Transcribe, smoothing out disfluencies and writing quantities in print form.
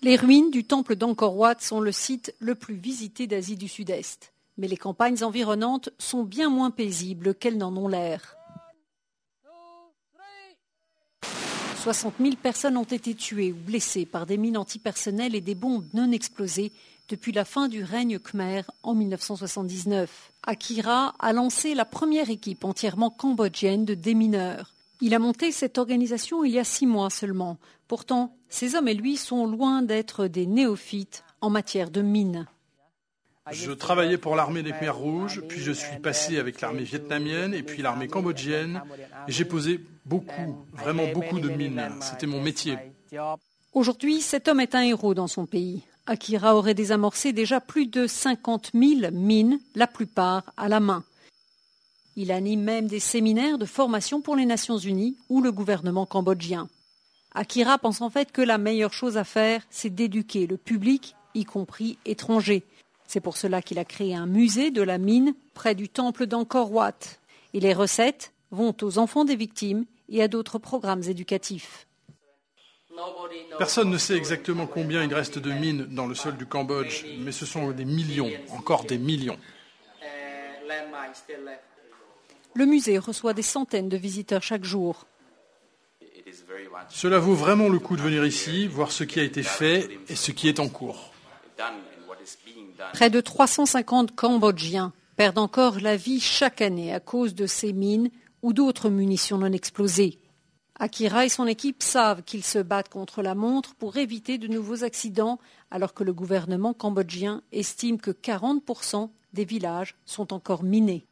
Les ruines du temple d'Angkor Wat sont le site le plus visité d'Asie du Sud-Est. Mais les campagnes environnantes sont bien moins paisibles qu'elles n'en ont l'air. 60 000 personnes ont été tuées ou blessées par des mines antipersonnelles et des bombes non explosées depuis la fin du règne khmer en 1979. Akira a lancé la première équipe entièrement cambodgienne de démineurs. Il a monté cette organisation il y a 6 mois seulement. Pourtant, ces hommes et lui sont loin d'être des néophytes en matière de mines. Je travaillais pour l'armée des Khmers rouges, puis je suis passé avec l'armée vietnamienne et puis l'armée cambodgienne. Et j'ai posé vraiment beaucoup de mines. C'était mon métier. Aujourd'hui, cet homme est un héros dans son pays. Akira aurait désamorcé déjà plus de 50 000 mines, la plupart à la main. Il anime même des séminaires de formation pour les Nations Unies ou le gouvernement cambodgien. Akira pense en fait que la meilleure chose à faire, c'est d'éduquer le public, y compris étranger. C'est pour cela qu'il a créé un musée de la mine près du temple d'Angkor Wat. Et les recettes vont aux enfants des victimes et à d'autres programmes éducatifs. Personne ne sait exactement combien il reste de mines dans le sol du Cambodge, mais ce sont des millions, encore des millions. Le musée reçoit des centaines de visiteurs chaque jour. Cela vaut vraiment le coup de venir ici, voir ce qui a été fait et ce qui est en cours. Près de 350 Cambodgiens perdent encore la vie chaque année à cause de ces mines ou d'autres munitions non explosées. Akira et son équipe savent qu'ils se battent contre la montre pour éviter de nouveaux accidents, alors que le gouvernement cambodgien estime que 40% des villages sont encore minés.